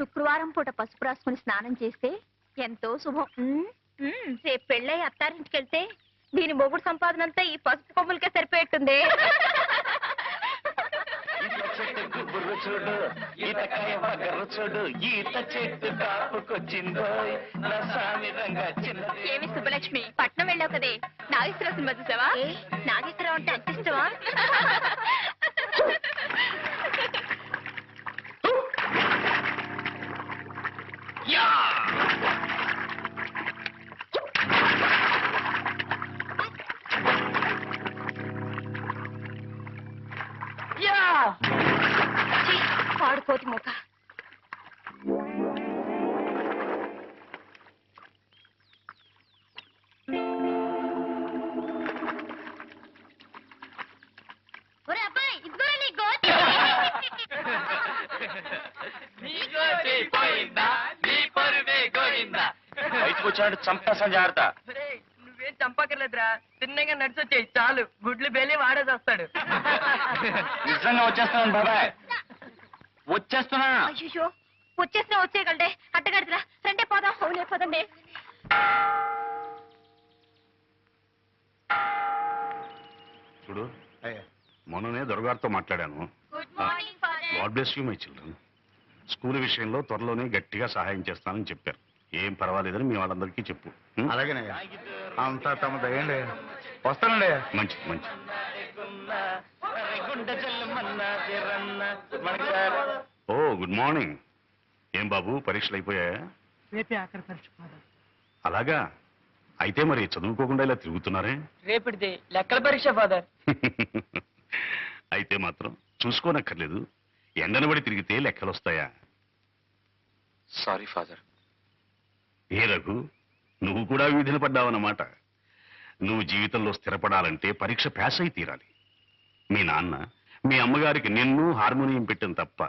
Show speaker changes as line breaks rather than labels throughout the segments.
శుక్రవారం పూట పసుపు రాసుకుని స్నానం చేస్తే ఎంతో శుభం. రేపు పెళ్ళై అత్తారింటికి వెళ్తే దీని మొగుడు సంపాదన అంతా ఈ పసుపు కొమ్ములకే సరిపోయేట్టుంది.
చూడు ఈతకాయ వగరు చూడు ఈత చెట్టు కాపుకొచ్చిందో
ఏమి సుబ్బలక్ష్మి పట్నం వెళ్ళావు కదే నాగేశ్వరరావు సినిమా చూసావా? నాగేశ్వరరావు అంటే అంత ఇష్టమా? పాడుకోతి మూక.
బయటకు వచ్చాడు చంపేసా జాగ్రత్త.
నువ్వేం చంపకర్లేదురా, తిన్నగా నడిచొచ్చాయి చాలు, గుడ్లు బేలి వాడేసి వస్తాడు.
నిజంగా వచ్చేస్తున్నాను బాబాయ్, వచ్చేస్తున్నా.
అయ్యో వచ్చేసినా వచ్చేయగలడే అట్టగడదురా. రండే పోదాం. అవునే పోదండి.
చూడు మొన్ననే దొరగారితో మాట్లాడాను. God bless you my children. School విషయంలో త్వరలోనే గట్టిగా సహాయం చేస్తానని చెప్పారు. ఏం పర్వాలేదని మీ వాళ్ళందరికీ చెప్పు.
అలాగేనయ్యా, అంతా తమ దయండి. వస్తానండి.
మంచిది మంచిది. ఓ గుడ్ మార్నింగ్. ఏం బాబు పరీక్షలు అయిపోయాయా?
రేపే ఆఖరి పరీక్ష ఫాదర్.
అలాగా, అయితే మరి చదువుకోకుండా ఇలా తిరుగుతున్నారే?
రేపటిది లెక్కల పరీక్ష ఫాదర్.
అయితే మాత్రం చూసుకోనక్కర్లేదు. ఎండనబడి తిరిగితే లెక్కలు వస్తాయా?
Sorry father.
ఏ రఘు, నువ్వు కూడా వీధిన పడ్డావన్నమాట. నువ్వు జీవితంలో స్థిరపడాలంటే పరీక్ష పాస్ అయి తీరాలి. మీ నాన్న మీ అమ్మగారికి నిన్ను హార్మోనియం పెట్టిన తప్ప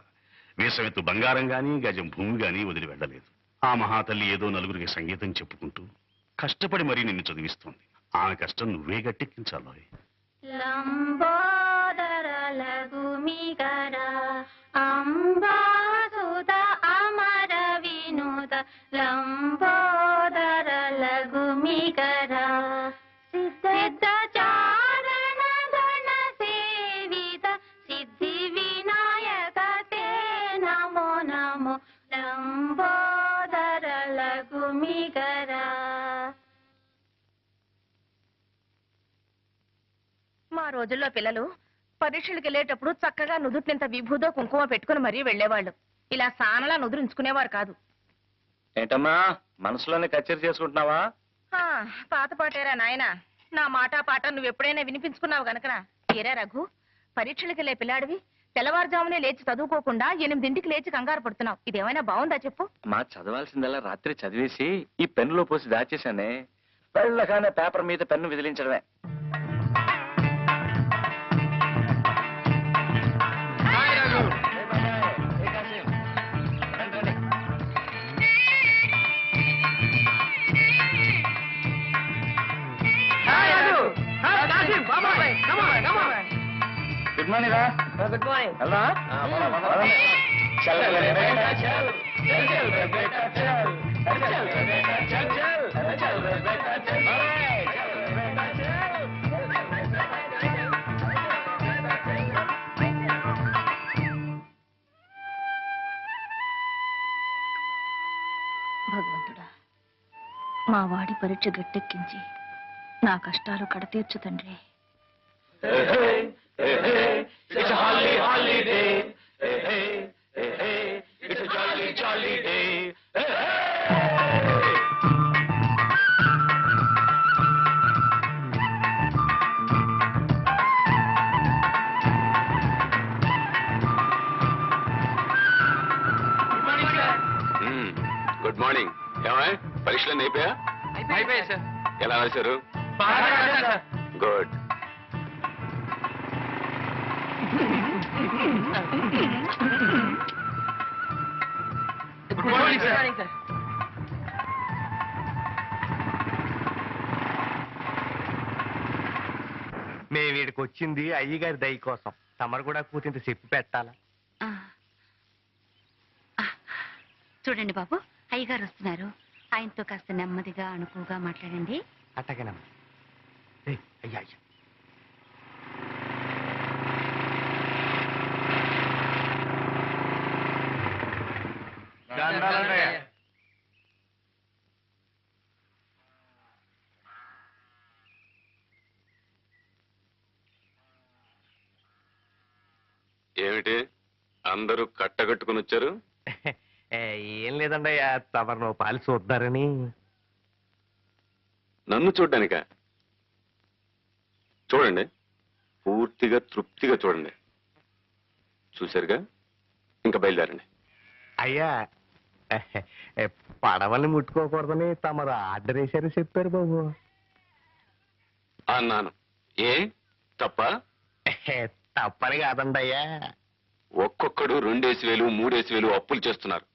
వేసమెత్తు బంగారం గాని గజం భూమి గాని వదిలి వెళ్ళలేదు. ఆ మహాతల్లి ఏదో నలుగురికి సంగీతం చెప్పుకుంటూ కష్టపడి మరీ నిన్ను చదివిస్తోంది. ఆమె కష్టం నువ్వే గట్టెక్కించాలో.
లంబోదర లఘుమిగర అంబాసుద అమర వినోద లంబోదర లఘుమిగర సిద్ధ చారణ గణ సేవిత సిద్ధి వినాయక తే నమో నమో లంబోదర లఘుమిగర. మా రోజుల్లో పిల్లలు పరీక్షలకు వెళ్ళేటప్పుడు చక్కగా నుదుటినింత విభూదో కుంకుమ పెట్టుకుని మరీ వెళ్లేవాళ్ళు. ఇలా సానలా నుదురించుకునేవారు కాదు.
ఏంటమ్మా మనసులోనే కచేరీ చేసుకుంటున్నావా?
పాత పాటేరా నాయనా. నా మాట పాట నువ్వు ఎప్పుడైనా వినిపించుకున్నావు గనకనా. ఏరా రఘు, పరీక్షలకు వెళ్ళే పిల్లాడివి తెల్లవారుజామునే లేచి చదువుకోకుండా 8ంటికి లేచి కంగారు పడుతున్నావు. ఇదేమైనా బాగుందా చెప్పు?
మా చదవాల్సిందల్లా రాత్రి చదివేసి ఈ పెన్నులో పోసి దాచేశానే. వెళ్ళగానే పేపర్ మీద పెన్ను విదిలించడమే. గుడ్ మార్నింగ్ రా.
Good morning.
ఎలా
భగవంతుడా, మా వాడి పరీక్ష గట్టెక్కించి నా కష్టాలు కడతీర్చు తండ్రి.
It's a holiday. It's a jolly day. Good morning. ఏమా పరీక్షలు అయిపోయాయి సార్? ఎలా రాశారు? గుడ్.
Good morning sir.
మేము వీడికి వచ్చింది అయ్యగారి దయ కోసం. తమరు కూడా కూతింత చెప్పి పెట్టాలా?
చూడండి బాబు, అయ్యగారు వస్తున్నారు. ఆయనతో కాస్త నెమ్మదిగా అణుకుగా మాట్లాడండి.
అట్టగనమ్మా. అయ్యా అయ్యా.
ఏమిటి అందరూ కట్టగట్టుకుని వచ్చారు?
ఏం లేదండయ్యా, తమరు పాలు చూద్దారని.
నన్ను చూడ్డానిక? చూడండి, పూర్తిగా తృప్తిగా చూడండి. చూశారుగా, ఇంకా బయలుదేరండి.
అయ్యా, పడవల్ని ముట్టుకోకూడదని తమరు ఆర్డర్ వేశారు చెప్పారు బాబు.
అన్నాను. ఏ తప్ప?
తప్పని కాదండి అయ్యా.
ఒక్కొక్కడు 2,000 3,000 అప్పులు చేస్తున్నారు.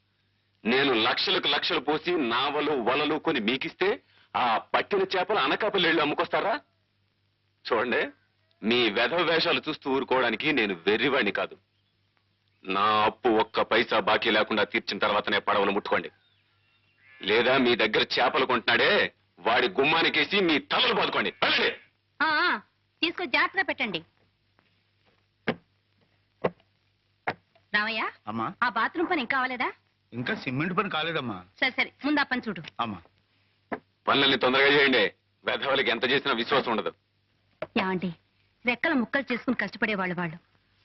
నేను లక్షలకు లక్షలు పోసి నావలు వలలు కొని మీకిస్తే ఆ పట్టిన చేపలు అనకాపల్లి వెళ్ళి అమ్ముకొస్తారా? చూడండి, మీ వెధవ వేషాలు చూస్తూ ఊరుకోవడానికి నేను వెర్రివాణ్ణి కాదు. నా అప్పు ఒక్క పైసా బాకీ లేకుండా తీర్చిన తర్వాతనే పడవలు ముట్టుకోండి. లేదా మీ దగ్గర చేపలు కొంటున్నాడే వాడి గుమ్మానికేసి మీ తలలు బాదుకోండి. వెళ్ళండి.
తీసుకొని జాగ్రత్తగా పెట్టండి. రామయ్య,
అమ్మా,
ఆ బాత్రూమ్ పని ఇంకా అవ్వలేదా?
ఇంకా సిమెంట్ పని కాలేదమ్మా.
సరే సరే, ముందు ఆ పని చూడు.
అమ్మా,
పనులన్నీ తొందరగా చేయండి. వెధవలకి ఎంత చేసినా విశ్వాసం ఉండదు.
ఏమండి, రెక్కల ముక్కలు చేసుకుని కష్టపడేవాళ్ళు వాళ్ళు.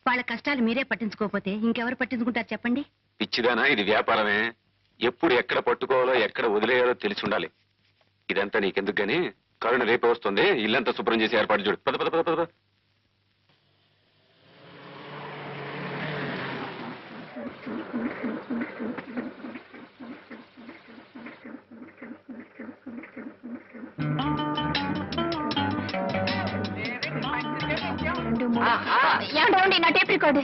వాళ్ళ కష్టాలు మీరే పట్టించుకోకపోతే ఇంకెవరు పట్టించుకుంటారు చెప్పండి?
పిచ్చిదానా, ఇది వ్యాపారమే. ఎప్పుడు ఎక్కడ పట్టుకోవాలో ఎక్కడ వదిలేయాలో తెలిసి ఉండాలి. ఇదంతా నీకెందుకు గాని, కరుణ రేపే వస్తుంది. ఇల్లంతా శుభ్రం చేసి ఏర్పాటు చూడు. పద పద పద పద.
ఏమండి, నా టేప్ రికార్డు.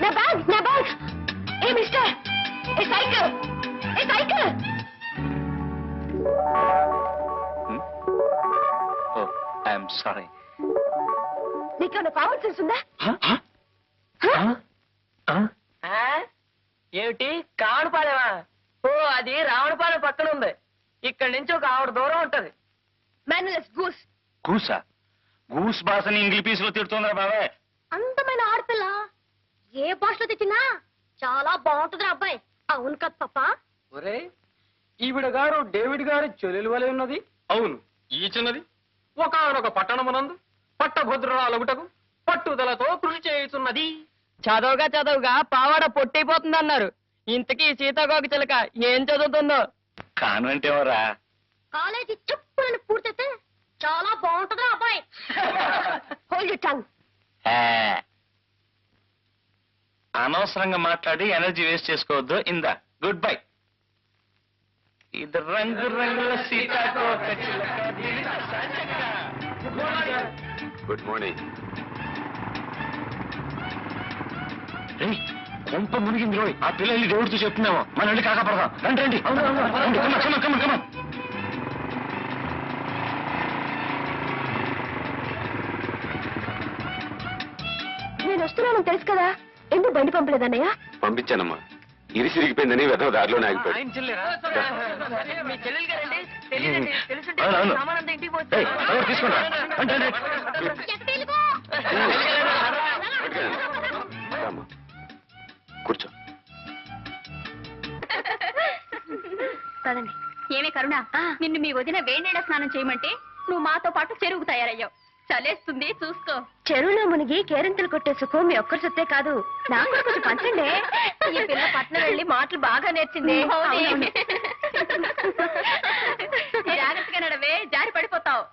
నా బ్యాగ్, నా bag. A mister, A cycle, A cycle.
I'm sorry.
నీకేమైనా కామన్ సెన్స్ ఉందా?
ఏమిటి కావడపాలెమా? ఓ, అది రావణపాలెం పక్కన ఉంది. ఇక్కడి నుంచి ఒక ఆవిడ దూరం ఉంటది.
మేనలెస్ గూస్.
గూసా? గూస్ భాషని ఇంగ్లీష్ పీసులో తిడుతుందా బావే?
అందమైన ఆడపిల్ల ఏ భాషలో తెచ్చినా చాలా బాగుంటుంది అబ్బాయి. అవును కదా పప్ప?
ఒరే, ఈవిడ గారు డేవిడ్ గారి చెల్లెలు వలె ఉన్నది. అవును, ఈ చిన్నది ఒకనొక పట్టణమునందు పట్టభద్రురాలగుటకు పట్టుదలతో కృషి చేయుతున్నది. చదవగా చదవగా పావాడ పొట్టైపోతుందన్నారు. ఇంతకీ సీతాకోక చిలక ఏం చదువుతుందో?
కాన్వెంట్ ఎవరా?
కాలేజీ చెప్పులను పూర్తయితే చాలా బాగుంటుంది అబ్బాయి. Hold your tongue.
అనవసరంగా మాట్లాడి ఎనర్జీ వేస్ట్ చేసుకోవద్దు. ఇందా, గుడ్ బై. ఇది రంగు రంగుల సీతాకోక చిలక.
Good morning.
కొంప మునిగింది రోయ్. ఆ పిల్లల్ని దేవుడితో చెప్తున్నామో మన వెళ్ళి కాకపడదాం. రండి రండి. కమ.
నేను వస్తున్నానని తెలుసు కదా, ఎందుకు బండి పంపలేదన్నయ్య?
పంపించానమ్మా. ఇరిసిరిగిపోయిందని వెధవ దారిలోనే ఆగిపోయాడు.
ఆయన చెల్లెరా? మీ చెల్లెలు గారండి? తెలియదండి. తెలుసుంటే
అవును.
సామానంతా ఇంటికి పోతే.
తీసుకుంటా.
రామ్మా, కూర్చో.
కదండి. ఏమే కరుణ, నిన్ను మీ వదిన వేడినీళ్ళ స్నానం చేయమంటే నువ్వు మాతో పాటు చెరువుకు తయారయ్యావు. చలేస్తుంది, చూసుకో. చెరువులో మునిగి కేరింతలు కొట్టే సుఖం మీ ఒక్కరి సొత్తే కాదు, నాకు కొంచెం పంచండి.
ఈ పిల్ల పట్నం వెళ్ళి మాటలు బాగా నేర్చింది.
జాగ్రత్తగా నడవే, జారి పడిపోతావు.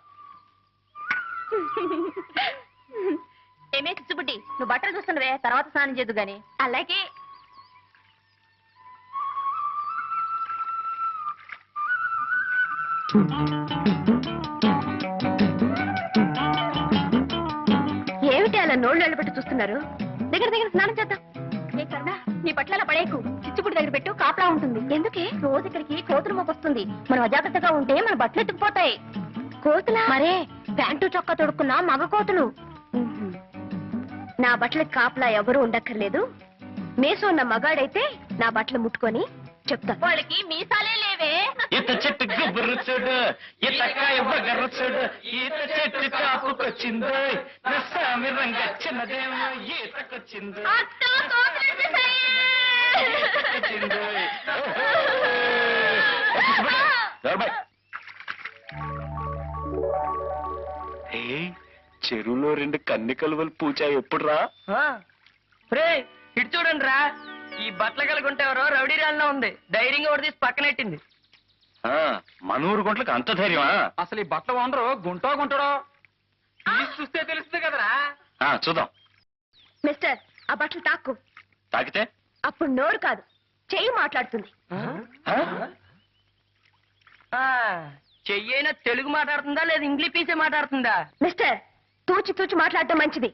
ఏమే చిచ్చుబుడ్డి, నువ్వు బట్టలు చూస్తుండవే, తర్వాత స్నానం చేద్దు గాని. అలాగే. ఏమిటి అలా నోళ్ళు వెళ్ళబెట్టి చూస్తున్నారు? దగ్గర దగ్గర స్నానం చేద్దాం. ఏ కరుణ, నీ బట్టల పడేకు, చిచ్చుపుడి దగ్గర పెట్టు, కాపలా ఉంటుంది. ఎందుకే? రోజు ఇక్కడికి కోతులు మోకొస్తుంది. మనం అజాగ్రత్తగా ఉంటే మన బట్టలు ఎత్తుకుపోతాయి. కోతులా? మరే, ప్యాంటు చొక్కా తొడుక్కున్న మగ కోతులు. నా బట్టలకి కాపలా ఎవరు ఉండక్కర్లేదు. మేసు ఉన్న మగాడైతే నా బట్టలు ముట్టుకొని చెప్తా. వాళ్ళకి మీసాలే లేవే.
ఈత చెట్టు గుబ్బురు చూడు, ఈతకాయ బగరు చూడు, ఈత చెట్టు కాపుకొచ్చిందో, నస్సామి రంగచ్చినదేమో ఈతకొచ్చిందో,
అత్తో, కోతులు వచ్చేసాయి.
ఈతకొచ్చిందో. దొరబాయ్. ఏయ్, చెరువులో 2 కన్ని కలువలు పూచా ఎప్పుడురా?
రే ఇటు చూడండి రా, ఈ బట్టలు కలుగుంటే ఎవరో రౌడీ రాళ్ళలో ఉంది. ధైర్యంగా ఒకటి తీసి పక్కనెట్టింది.
మన ఊరు గుంట్లకు అంత ధైర్యమా?
అసలు ఈ బట్టలు ఓనరు గుంటాడో తీసి చూస్తే తెలుస్తుంది కదరా.
చూద్దాం.
మిస్టర్, ఆ బట్టలు తాక్కు.
తాకితే
అప్పుడు నోరు కాదు, చెయ్యి మాట్లాడుతుంది.
చెయ్యైనా తెలుగు మాట్లాడుతుందా లేదా ఇంగ్లీష్ పీసే మాట్లాడుతుందా?
మిస్టర్, తూచి తూచి మాట్లాడటం మంచిది.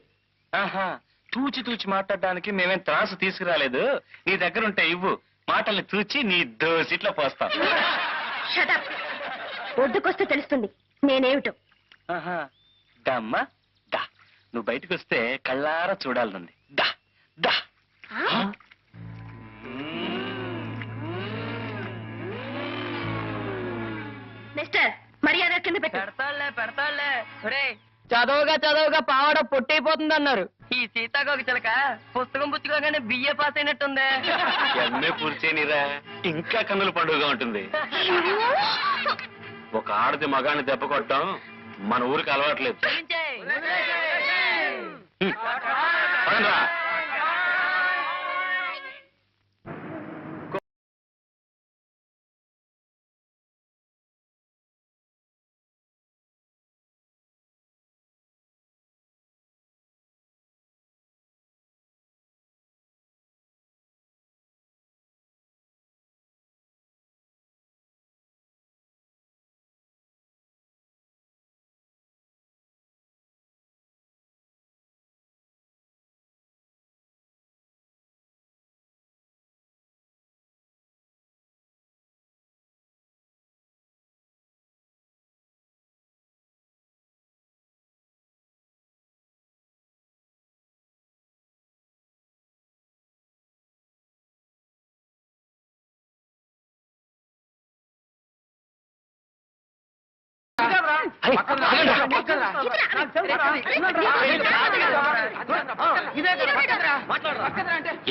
తూచి తూచి మాట్లాడడానికి మేమేం త్రాసు తీసుకురాలేదు. నీ దగ్గర ఉంటే ఇవ్వు, మాటల్ని తూచి నీ దోసిట్లో పోస్తాం.
షటప్. ఒడ్డుకొస్తే తెలుస్తుంది నేనేమిటో.
దమ్మా దా, నువ్వు బయటకు వస్తే కళ్ళారా చూడాలనుంది. దా దా.
మిస్టర్, మర్యాద కింద పెట్టు.
పెడతాళ్లే. రే, చదవగా పావడ పొట్టైపోతుంది అన్నారు. ఈ సీతాకోక చిలక పుస్తకం పుచ్చుకోగానే బిఏ పాస్ అయినట్టుందే.
ఎంఏ పూర్చేనిరా, ఇంకా కన్నుల పండుగగా ఉంటుంది. ఒక ఆడది మగాన్ని దెబ్బ కొట్టడం మన ఊరికి అలవాట్లేదు. పదండ్రా.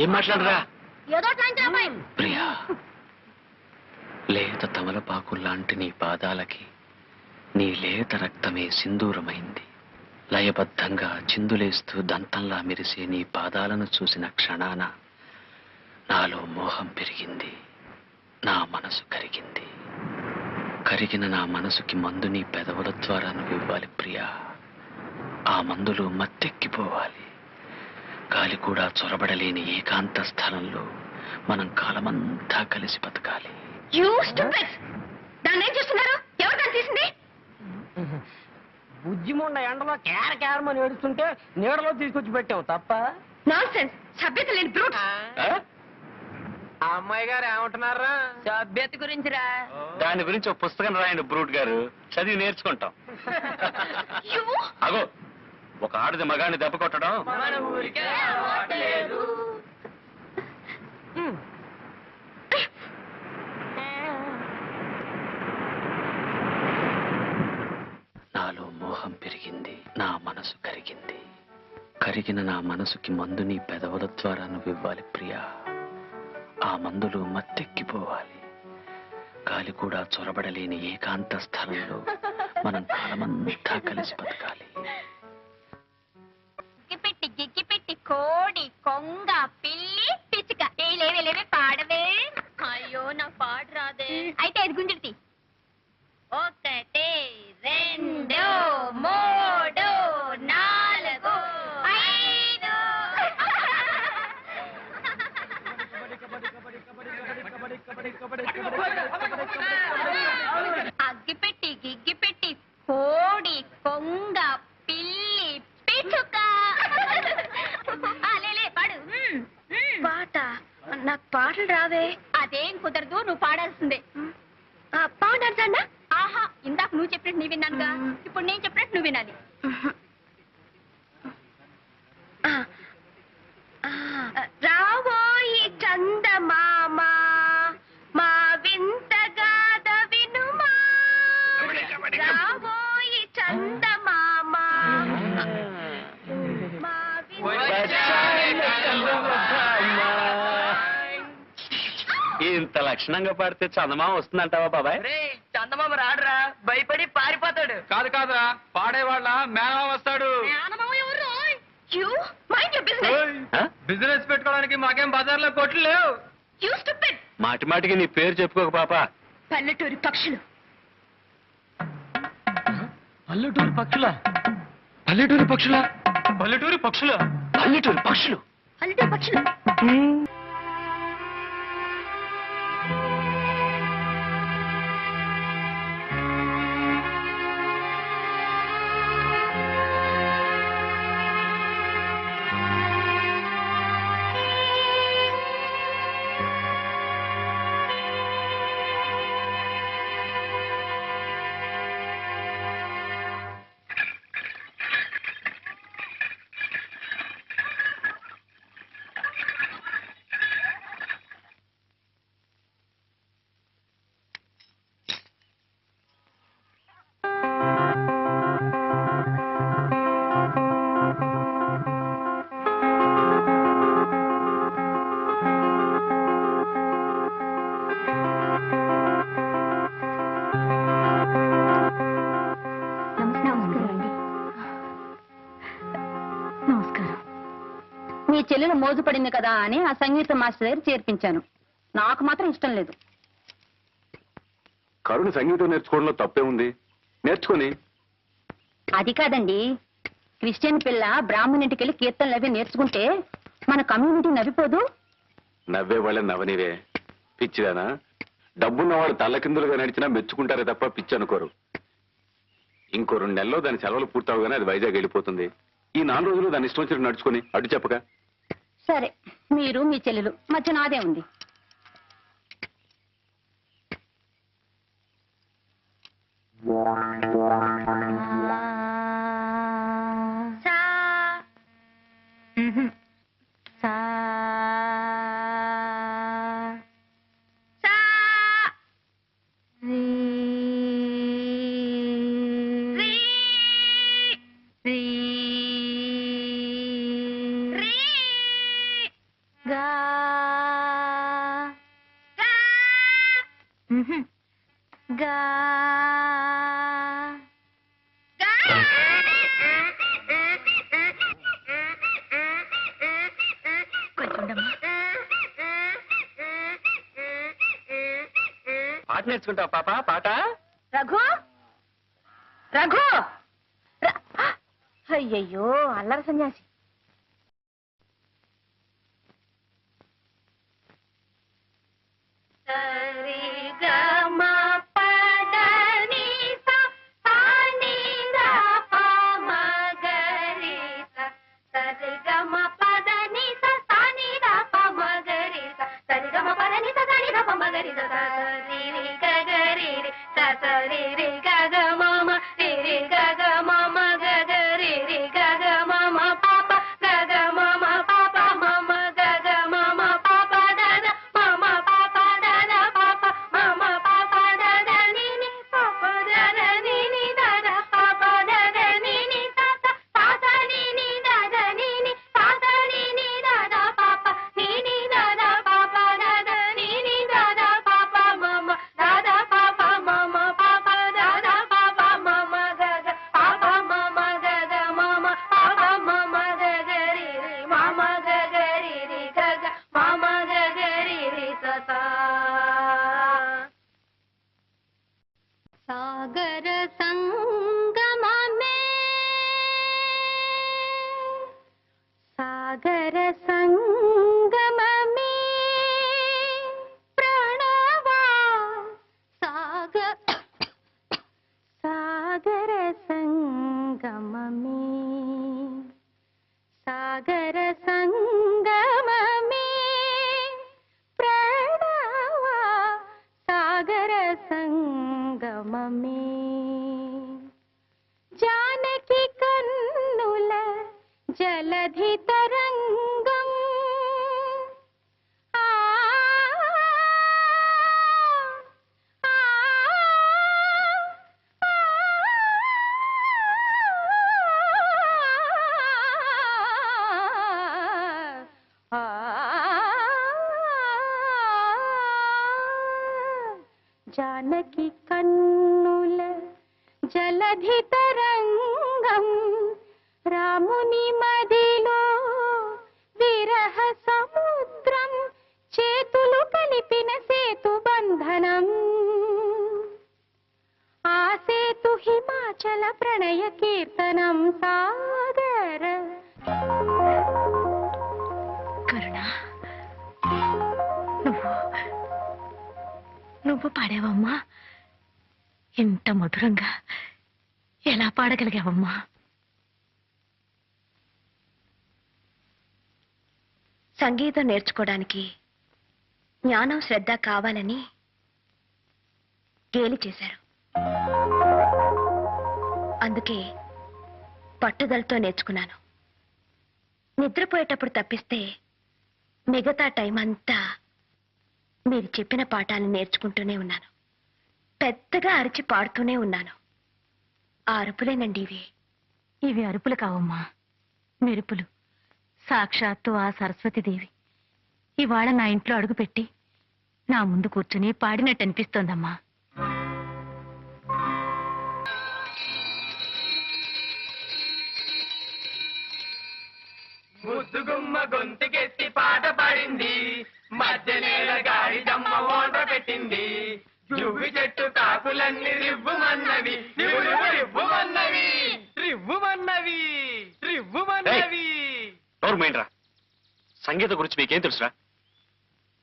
ఏం మాట్లాడరా? ప్రియా, లేత తమలపాకు లాంటి నీ పాదాలకి నీ లేత రక్తమే సింధూరమైంది. లయబద్ధంగా చిందులేస్తూ దంతంలా మెరిసే నీ పాదాలను చూసిన క్షణాన నాలో మోహం పెరిగింది, నా మనసు కరిగింది. కరిగిన నా మనసుకి మందు నీ పెదవుల ద్వారా నువ్వు ఇవ్వాలి ప్రియా. ఆ మందులో మత్తెక్కిపోవాలి. గాలి కూడా చొరబడలేని ఏకాంత స్థలంలో మనం కాలమంతా కలిసి బతకాలి.
దాన్ని ఏం చేస్తున్నారు? ఎవరు దాన్ని తీసింది?
బుజ్జిముండ ఎండలో కేరమని ఏడుస్తుంటే నీడలో తీసుకొచ్చి పెట్టావు తప్ప.
నాన్సెన్స్, సభ్యత లేని బ్రూట్.
ఆ అమ్మాయి గారు ఏమంటున్నారా? సభ్యత గురించిరా.
దాని గురించి ఒక పుస్తకం రాయండి బ్రూట్ గారు, చదివి నేర్చుకుంటాం. అగో, ఒక ఆడది మగాన్ని దెబ్బ కొట్టడం
మన ఊరికే అలవాట్లేదు.
నాలో మోహం పెరిగింది, నా మనసు కరిగింది. కరిగిన నా మనసుకి మందు నీ పెదవుల ద్వారా నువ్వు ఇవ్వాలి ప్రియా. ఆ మందులో మత్తెక్కిపోవాలి. గాలి కూడా చొరబడలేని ఏకాంత స్థలంలో మనం కాలమంతా కలిసి బతకాలి.
గిగ్గిపెట్టి కోడి కొంగ పిల్లి పిచ్చుక లేవే పాడవే. అయ్యో నా పాట రాదే. అయితే అది గుంజుడి. 1 2 3 4 5. అగ్గిపెట్టి గిగ్గిపెట్టి కోడి కొంగ పిల్లి పిచ్చుక. పాడు. నాకు పాటలు రావే. అదేం కుదరదు, నువ్వు పాడాల్సిందే. పాడాల్సా? ఆహా, ఇందాక నువ్వు చెప్పినట్టు నీ విన్నానుగా, ఇప్పుడు నేను చెప్పినట్టు నువ్వు వినాలి. రావోయి చందమామ మా వింత గాథ వినుమా, రావోయి చందమామ మా
ఇంత లక్షణంగా పాడితే చందమామ వస్తుందంటావా బాబాయ్?
చందమామ రాడురా, భయపడి పారిపోతాడు. కాదు కాదురా, పాడేవాళ్ళ మేనమామ వస్తాడు. బిజినెస్ పెట్టుకోవడానికి మాకేం బజార్లో కొట్లు లేవు.
మాటి మాటికి నీ పేరు చెప్పుకోక పాప.
పల్లెటూరి పక్షులు.
పల్లెటూరు పక్షుల పల్లెటూరు పక్షుల పల్లెటూరు పక్షుల
పల్లెటూరు పక్షులు.
పల్లెటూరి పక్షులు.
మీ చెల్లెలు మోజుపడింది కదా అని ఆ సంగీత మాస్టర్ దగ్గర చేర్పించాను. నాకు మాత్రం ఇష్టం లేదు.
కరుణ సంగీతం నేర్చుకోవడంలో తప్పే ఉంది, నేర్చుకొని.
అది కాదండి, క్రిస్టియన్ పిల్ల బ్రాహ్మణింటికి వెళ్ళి కీర్తనలు అవి నేర్చుకుంటే మన కమ్యూనిటీ నవ్విపోదు.
నవ్వే వాళ్ళని నవ్వనివే పిచ్చిదానా. డబ్బున్నవాడు తల్లకిందులుగా నడిచినా మెచ్చుకుంటారే తప్ప పిచ్చి అనుకోరు. ఇంకో 2 నెలల్లో దాని సెలవులు పూర్తవగానే అది వైజాగ్ వెళ్ళిపోతుంది. ఈ 4 రోజులు దాని ఇష్టం వచ్చినట్టు నడుచుకొని అడ్డు చెప్పక.
సరే, మీరు మీ చెల్లెలు మధ్య నాదే ఉంది.
పాట నేర్చుకుంటావు పాప? పాట.
రఘు, రఘు, అయ్యయ్యో అల్లరి సన్యాసి.
జలధి తరంగం జానకి కన్నుల జలధి తరంగం రాముని మదిలో విరహ సముద్రం చేతులు కలిపిన సేతు బంధనం ఆ సేతు హిమాచల ప్రణయ కీర్తనం సాగర కరుణ నువ్వు పాడావమ్మా ఇంత మధురంగా ఎలా పాడగలిగావమ్మా సంగీతం నేర్చుకోవడానికి జ్ఞానం శ్రద్ధ కావాలని గేలి చేశారు అందుకే పట్టుదలతో నేర్చుకున్నాను నిద్రపోయేటప్పుడు తప్పిస్తే మిగతా టైం అంతా మీరు చెప్పిన పాఠాలను నేర్చుకుంటూనే ఉన్నాను పెద్దగా అరిచి పాడుతూనే ఉన్నాను ఆ అరుపులేనండి ఇవి అరుపులు కావమ్మా మెరుపులు సాక్షాత్తు ఆ సరస్వతీదేవి ఇవాళ నా ఇంట్లో అడుగుపెట్టి నా ముందు కూర్చుని పాడినట్టు అనిపిస్తోందమ్మా
ముద్దుగుమ్మ గొంతుకెత్తి పాట పాడింది మధ్యనేల గాడి దమ్మ ఓట పెట్టింది జువ్వి చెట్టు కాకులన్నీ రివ్వుమన్నవి రివ్వుమన్నవి రివ్వుమన్నవి రివ్వుమన్నవి
రా సంగీతం గురించి మీకేం తెలుసురా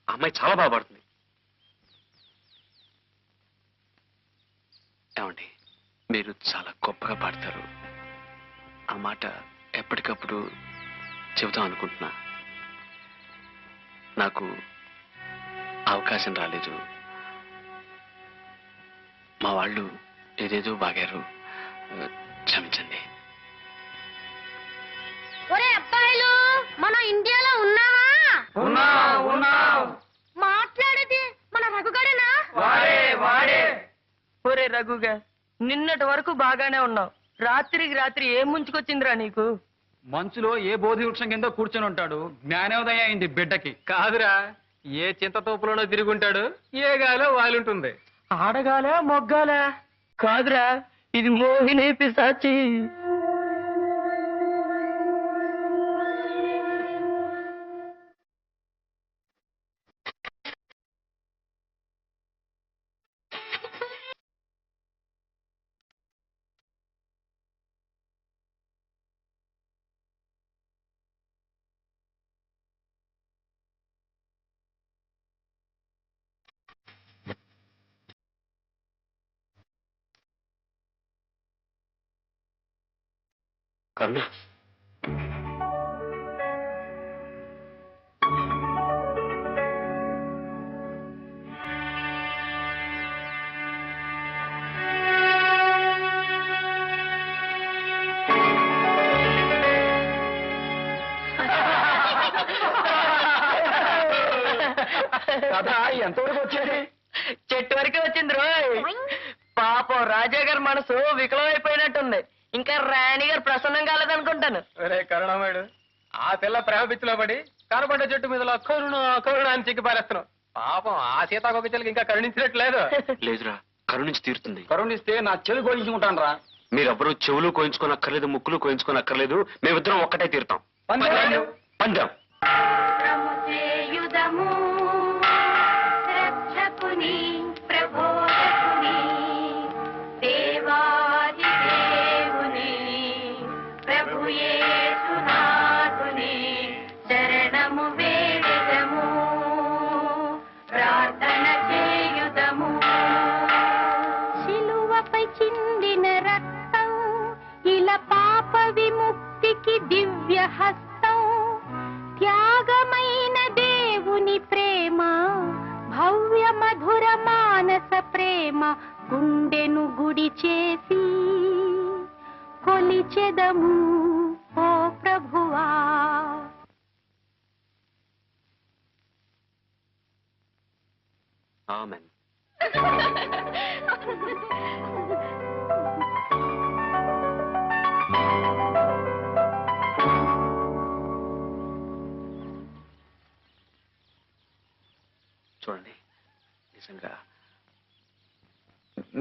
అమ్మాయి చాలా బాగా పాడుతుంది ఏమండి మీరు చాలా గొప్పగా పాడతారు ఆ మాట ఎప్పటికప్పుడు చెబుతాం అనుకుంటున్నా నాకు అవకాశం రాలేదు మా వాళ్ళు ఏదేదో బాగారు క్షమించండి
ఒరే అబ్బాయిలు మనం ఇండియాలో ఉన్నావా మాట్లాడేది మన రఘుగాడేనా
ఒరే రఘుగా నిన్నటి వరకు బాగానే ఉన్నావు రాత్రికి రాత్రి ఏం ముంచుకొచ్చిందిరా నీకు
మంచులో ఏ బోధి వృక్షం కింద కూర్చొని ఉంటాడు జ్ఞానోదయం అయింది బిడ్డకి కాదురా ఏ చింతతోపులోనో తిరుగుంటాడు ఏ గాలో వాలుంటుంది
ఆడగాలే మొగ్గాలే కాదురా ఇది మోహిని పిశాచి
కరుణ
కథ ఎంతవరకు వచ్చేది
చెట్టు వరకే వచ్చింది రోయ్ పాపం రాజా గారి మనసు వికలమైపోయినట్టుంది ఇంకా రాణి గారు ప్రసన్నం కాలేదనుకుంటాను
ఒరే కరుణామయుడు ఆ పిల్ల ప్రేమ పిచ్చిలో పడి కనబడ్డ చెట్టు మీద కరుణ అని చిక్కి పారేస్తున్నావు పాపం ఆ సీతాకొక చెల్లికి ఇంకా కరుణించినట్లేదు
లేదురా కరుణించి తీరుతుంది
కరుణిస్తే నా చెవి కోయించుకుంటాను రా
మీరెవ్వరూ చెవులు కోయించుకోనక్కర్లేదు ముక్కులు కోయించుకోనక్కర్లేదు మేమిద్దరం ఒక్కటే తీరుతాం పందెం
ప్రముచేయుదము రక్షకుని ప్రబోధకుని దేవాది దేవుని ప్రభు యేసునాథుని శరణము వేడెదము ప్రార్థన చేయుదము శిలువపై చిందిన రక్తం ఇలా పాప విముక్తికి దివ్య హస్తం త్యాగమైన దేవుని ప్రేమ భవ్య మధుర మానస ప్రేమ గుండెను గుడి చేసి కొలిచెదము ఓ ప్రభు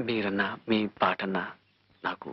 మీరన్నా మీ పాటన్నా నాకు